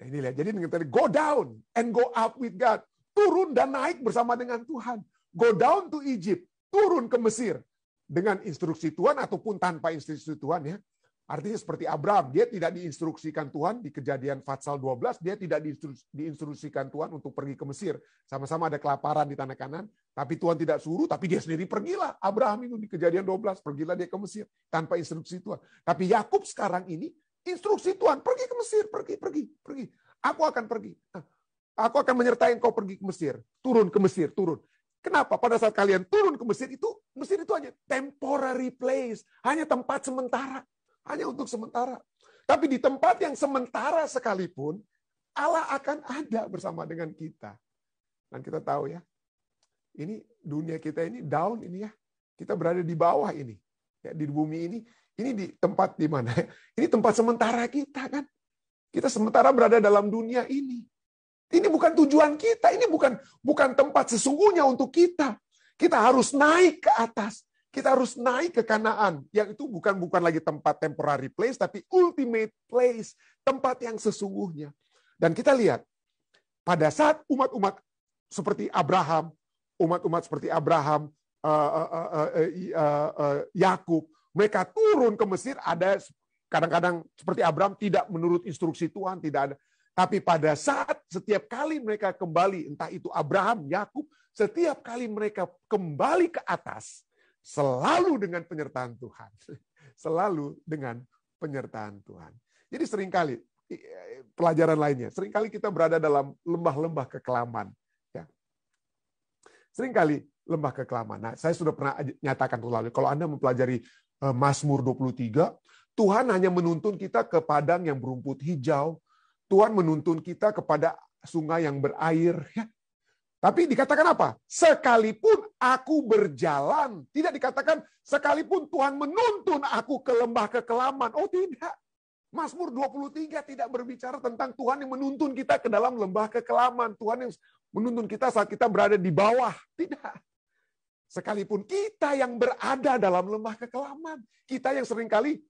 ini lihat, jadi tadi go down and go up with God. Turun dan naik bersama dengan Tuhan. go down to Egypt, turun ke Mesir dengan instruksi Tuhan ataupun tanpa instruksi Tuhan ya. Artinya seperti Abraham, dia tidak diinstruksikan Tuhan di Kejadian Fatsal 12, dia tidak diinstruksikan Tuhan untuk pergi ke Mesir. Sama-sama ada kelaparan di tanah Kanan, tapi Tuhan tidak suruh, tapi dia sendiri pergilah. Abraham itu di Kejadian 12, pergilah dia ke Mesir tanpa instruksi Tuhan. Tapi Yakub sekarang ini instruksi Tuhan, pergi ke Mesir, pergi. Aku akan pergi. Aku akan menyertai engkau pergi ke Mesir. Turun ke Mesir, turun. Kenapa? Pada saat kalian turun ke Mesir itu hanya temporary place, hanya tempat sementara. Hanya untuk sementara. Tapi di tempat yang sementara sekalipun, Allah akan ada bersama dengan kita. Dan kita tahu ya, ini dunia kita ini down ini ya. Kita berada di bawah ini. Ya, di bumi ini di tempat di mana? Ini tempat sementara kita kan. Kita sementara berada dalam dunia ini. Ini bukan tujuan kita, ini bukan tempat sesungguhnya untuk kita. Kita harus naik ke atas. Kita harus naik ke Kanaan, yang itu bukan lagi tempat temporary place, tapi ultimate place, tempat yang sesungguhnya. Dan kita lihat, pada saat umat-umat seperti Abraham, Yakub, mereka turun ke Mesir, ada kadang-kadang seperti Abraham tidak menurut instruksi Tuhan, tidak ada. Tapi pada saat setiap kali mereka kembali, entah itu Abraham, Yakub, setiap kali mereka kembali ke atas, selalu dengan penyertaan Tuhan. Selalu dengan penyertaan Tuhan. Jadi seringkali, pelajaran lainnya, seringkali kita berada dalam lembah-lembah kekelaman. Ya. Seringkali lembah kekelaman. Nah, saya sudah pernah nyatakan lalu, kalau Anda mempelajari Mazmur 23, Tuhan hanya menuntun kita ke padang yang berumput hijau. Tuhan menuntun kita kepada sungai yang berair. Ya. Tapi dikatakan apa? Sekalipun aku berjalan. Tidak dikatakan sekalipun Tuhan menuntun aku ke lembah kekelaman. Oh tidak. Mazmur 23 tidak berbicara tentang Tuhan yang menuntun kita ke dalam lembah kekelaman. Tuhan yang menuntun kita saat kita berada di bawah. Tidak. Sekalipun kita yang berada dalam lembah kekelaman. Kita yang seringkali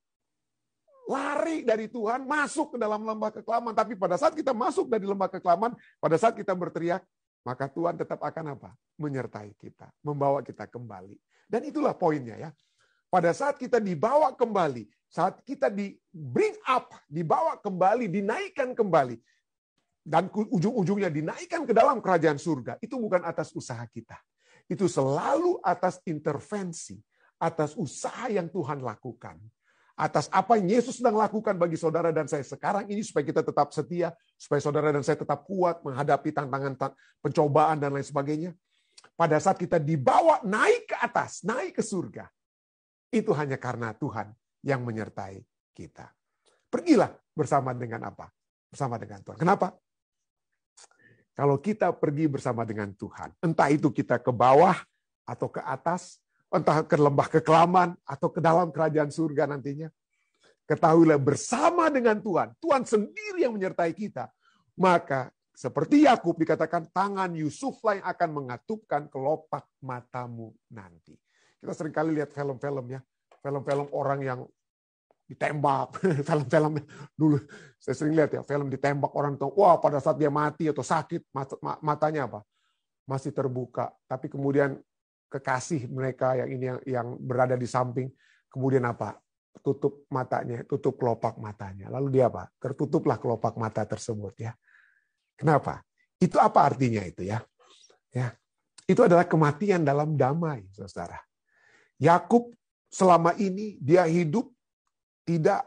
lari dari Tuhan, masuk ke dalam lembah kekelaman. Tapi pada saat kita masuk dari lembah kekelaman, pada saat kita berteriak, maka Tuhan tetap akan apa? Menyertai kita, membawa kita kembali. Dan itulah poinnya ya. Pada saat kita dibawa kembali, saat kita di bring up, dibawa kembali, dinaikkan kembali, dan ujung-ujungnya dinaikkan ke dalam kerajaan surga, itu bukan atas usaha kita. Itu selalu atas intervensi, atas usaha yang Tuhan lakukan. Atas apa yang Yesus sedang lakukan bagi saudara dan saya sekarang ini supaya kita tetap setia, supaya saudara dan saya tetap kuat menghadapi tantangan pencobaan dan lain sebagainya. Pada saat kita dibawa naik ke atas, naik ke surga, itu hanya karena Tuhan yang menyertai kita. Pergilah bersama dengan apa? Bersama dengan Tuhan. Kenapa? Kalau kita pergi bersama dengan Tuhan, entah itu kita ke bawah atau ke atas, entah ke lembah kekelaman atau ke dalam kerajaan surga nantinya. Ketahuilah bersama dengan Tuhan, Tuhan sendiri yang menyertai kita. Maka seperti Yakub dikatakan, tangan Yusuflah yang akan mengatupkan kelopak matamu nanti. Kita seringkali lihat film-film ya, film-film orang yang ditembak, film-film dulu saya sering lihat ya, film ditembak orang tuh, wah pada saat dia mati atau sakit matanya apa? Masih terbuka, tapi kemudian kekasih mereka yang ini yang berada di samping, kemudian apa? Tutup matanya, tutup kelopak matanya. Lalu dia apa? Tertutuplah kelopak mata tersebut ya. Kenapa? Itu apa artinya itu ya? Ya, itu adalah kematian dalam damai, saudara. Yakub selama ini dia hidup tidak,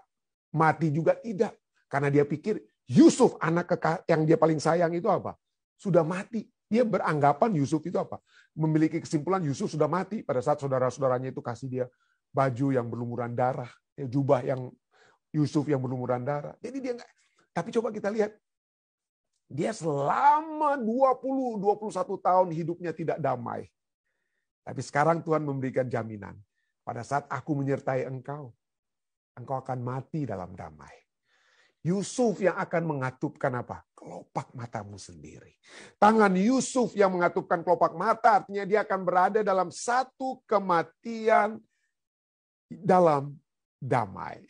mati juga tidak, karena dia pikir Yusuf anak yang dia paling sayang itu apa? Sudah mati. Dia beranggapan Yusuf itu apa? Memiliki kesimpulan Yusuf sudah mati pada saat saudara-saudaranya itu kasih dia baju yang berlumuran darah, jubah yang Yusuf yang berlumuran darah. Jadi dia enggak. Tapi coba kita lihat. Dia selama 20-21 tahun hidupnya tidak damai. Tapi sekarang Tuhan memberikan jaminan. Pada saat aku menyertai engkau, engkau akan mati dalam damai. Yusuf yang akan mengatupkan apa? Kelopak matamu sendiri. Tangan Yusuf yang mengatupkan kelopak mata, artinya dia akan berada dalam satu kematian dalam damai.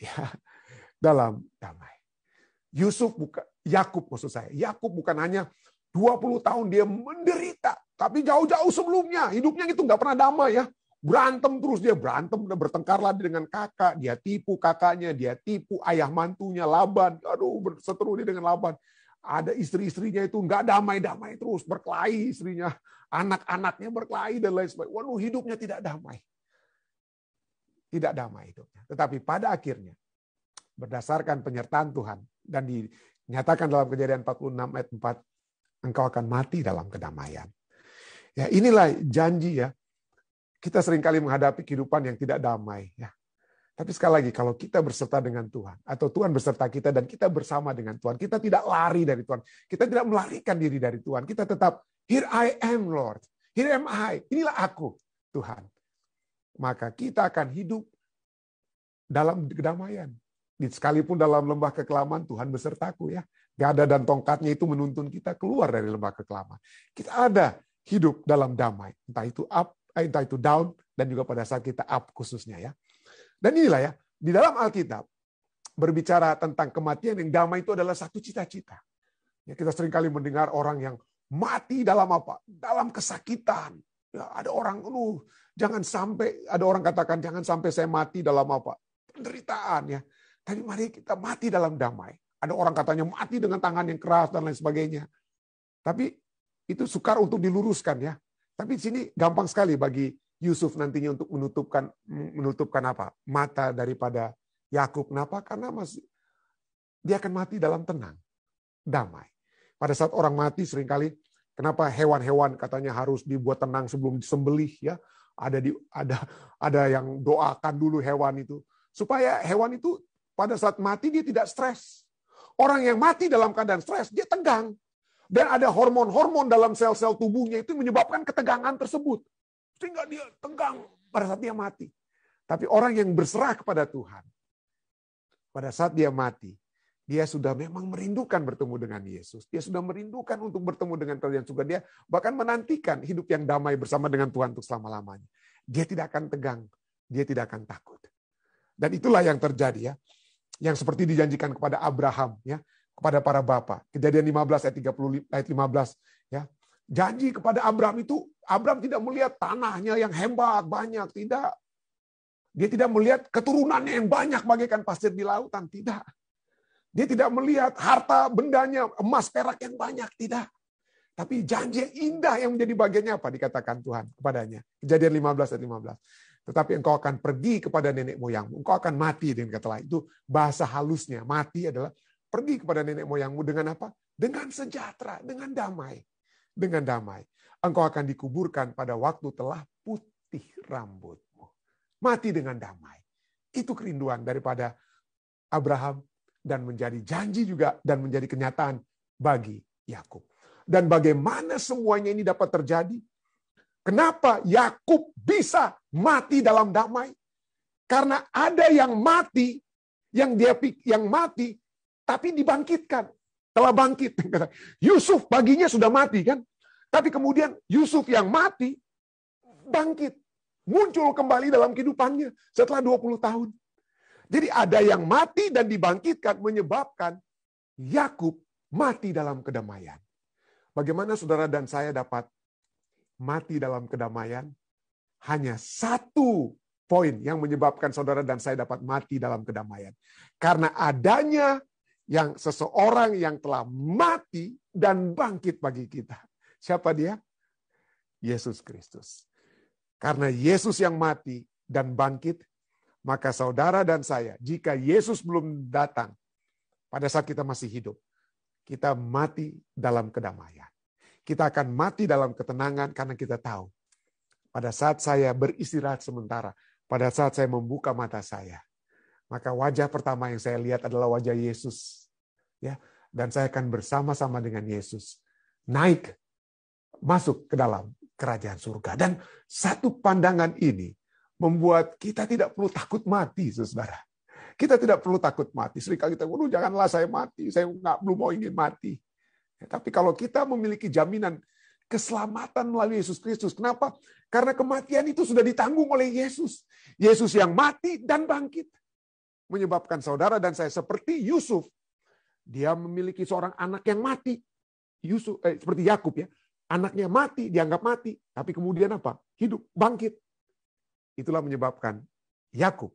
Dalam damai. Yakub maksud saya. Yakub bukan hanya 20 tahun dia menderita. Tapi jauh-jauh sebelumnya, hidupnya itu nggak pernah damai ya. Berantem terus, dia berantem, bertengkar lagi dengan kakak, dia tipu kakaknya, dia tipu ayah mantunya Laban. Aduh, berseteru dia dengan Laban. Ada istri-istrinya itu nggak damai-damai terus, berkelahi istrinya, anak-anaknya berkelahi dan lain sebagainya. Waduh, hidupnya tidak damai. Tidak damai hidupnya. Tetapi pada akhirnya, berdasarkan penyertaan Tuhan, dan dinyatakan dalam Kejadian 46 ayat 4, engkau akan mati dalam kedamaian. Ya, inilah janji ya. Kita seringkali menghadapi kehidupan yang tidak damai ya. Tapi sekali lagi, kalau kita berserta dengan Tuhan, atau Tuhan berserta kita dan kita bersama dengan Tuhan, kita tidak lari dari Tuhan. Kita tidak melarikan diri dari Tuhan. Kita tetap, here I am Lord. Here am I. Inilah aku, Tuhan. Maka kita akan hidup dalam kedamaian. Sekalipun dalam lembah kekelaman, Tuhan besertaku ya. Gada dan tongkatnya itu menuntun kita keluar dari lembah kekelaman. Kita ada hidup dalam damai. Entah itu up, entah itu down, dan juga pada saat kita up khususnya ya. Dan inilah ya, di dalam Alkitab, berbicara tentang kematian yang damai itu adalah satu cita-cita. Ya, kita seringkali mendengar orang yang mati dalam apa? Dalam kesakitan. Ya, ada orang, jangan sampai, ada orang katakan, jangan sampai saya mati dalam apa? Penderitaan ya. Tapi mari kita mati dalam damai. Ada orang katanya mati dengan tangan yang keras dan lain sebagainya. Tapi itu sukar untuk diluruskan ya. Tapi di sini gampang sekali bagi Yusuf nantinya untuk menutupkan apa? Mata daripada Yakub. Kenapa? Karena dia akan mati dalam tenang, damai. Pada saat orang mati seringkali, kenapa hewan-hewan katanya harus dibuat tenang sebelum disembelih ya? Ada yang doakan dulu hewan itu supaya hewan itu pada saat mati dia tidak stres. Orang yang mati dalam keadaan stres dia tegang. Dan ada hormon-hormon dalam sel-sel tubuhnya itu menyebabkan ketegangan tersebut. Sehingga dia tegang pada saat dia mati. Tapi orang yang berserah kepada Tuhan, pada saat dia mati, dia sudah memang merindukan bertemu dengan Yesus. Dia sudah merindukan untuk bertemu dengan kerajaan surga. Dia bahkan menantikan hidup yang damai bersama dengan Tuhan untuk selama-lamanya. Dia tidak akan tegang, dia tidak akan takut. Dan itulah yang terjadi ya. Yang seperti dijanjikan kepada Abraham ya, kepada para bapa. Kejadian 15 ayat 15 ya. Janji kepada Abraham itu, Abraham tidak melihat tanahnya yang hebat, banyak. Tidak. Dia tidak melihat keturunannya yang banyak bagaikan pasir di lautan. Tidak. Dia tidak melihat harta bendanya, emas perak yang banyak. Tidak. Tapi janji yang indah yang menjadi bagiannya apa? Dikatakan Tuhan kepadanya. Kejadian 15 ayat 15. Tetapi engkau akan pergi kepada nenek moyangmu. Engkau akan mati dengan kata lain. Itu bahasa halusnya. Mati adalah pergi kepada nenek moyangmu dengan apa? Dengan sejahtera, dengan damai. Dengan damai. Engkau akan dikuburkan pada waktu telah putih rambutmu. Mati dengan damai. Itu kerinduan daripada Abraham dan menjadi janji juga dan menjadi kenyataan bagi Yakub. Dan bagaimana semuanya ini dapat terjadi? Kenapa Yakub bisa mati dalam damai? Karena ada yang mati, yang mati tapi dibangkitkan. Telah bangkit. Yusuf baginya sudah mati kan. Tapi kemudian Yusuf yang mati bangkit. Muncul kembali dalam kehidupannya setelah 20 tahun. Jadi ada yang mati dan dibangkitkan menyebabkan Yakub mati dalam kedamaian. Bagaimana saudara dan saya dapat mati dalam kedamaian? Hanya satu poin yang menyebabkan saudara dan saya dapat mati dalam kedamaian. Karena adanya yang seseorang yang telah mati dan bangkit bagi kita. Siapa dia? Yesus Kristus. Karena Yesus yang mati dan bangkit, maka saudara dan saya, jika Yesus belum datang, pada saat kita masih hidup, kita mati dalam kedamaian. Kita akan mati dalam ketenangan karena kita tahu, pada saat saya beristirahat sementara, pada saat saya membuka mata saya, maka wajah pertama yang saya lihat adalah wajah Yesus. Ya, dan saya akan bersama-sama dengan Yesus naik masuk ke dalam kerajaan surga. Dan satu pandangan ini membuat kita tidak perlu takut mati, saudara. Kita tidak perlu takut mati. Seringkali kita, janganlah saya mati, saya belum mau ingin mati. Ya, tapi kalau kita memiliki jaminan keselamatan melalui Yesus Kristus, kenapa? Karena kematian itu sudah ditanggung oleh Yesus. Yesus yang mati dan bangkit. Menyebabkan saudara dan saya seperti Yusuf. Dia memiliki seorang anak yang mati. Seperti Yakub ya. Anaknya mati, dianggap mati. Tapi kemudian apa? Hidup, bangkit. Itulah menyebabkan Yakub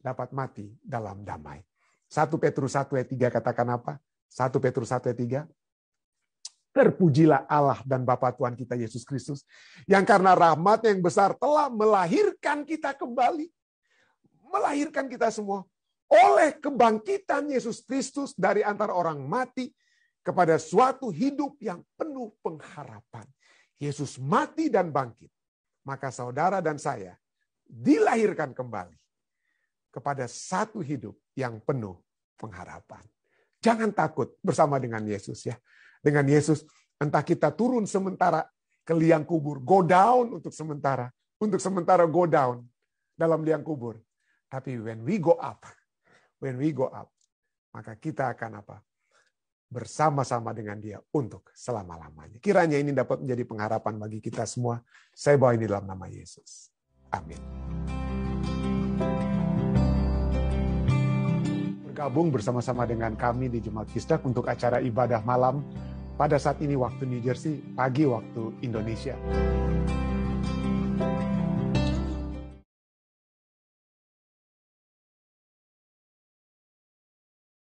dapat mati dalam damai. 1 Petrus 1 ayat 3 katakan apa? 1 Petrus 1 ayat 3. Terpujilah Allah dan Bapa Tuhan kita Yesus Kristus, yang karena rahmat yang besar telah melahirkan kita kembali. Melahirkan kita semua. Oleh kebangkitan Yesus Kristus dari antara orang mati kepada suatu hidup yang penuh pengharapan. Yesus mati dan bangkit. Maka saudara dan saya dilahirkan kembali kepada satu hidup yang penuh pengharapan. Jangan takut bersama dengan Yesus ya. Dengan Yesus entah kita turun sementara ke liang kubur, go down untuk sementara go down dalam liang kubur. Tapi when we go up, maka kita akan apa? Bersama-sama dengan Dia untuk selama-lamanya. Kiranya ini dapat menjadi pengharapan bagi kita semua. Saya bawa ini dalam nama Yesus. Amin. Bergabung bersama-sama dengan kami di Jemaat Kisdak untuk acara ibadah malam pada saat ini waktu New Jersey, pagi waktu Indonesia.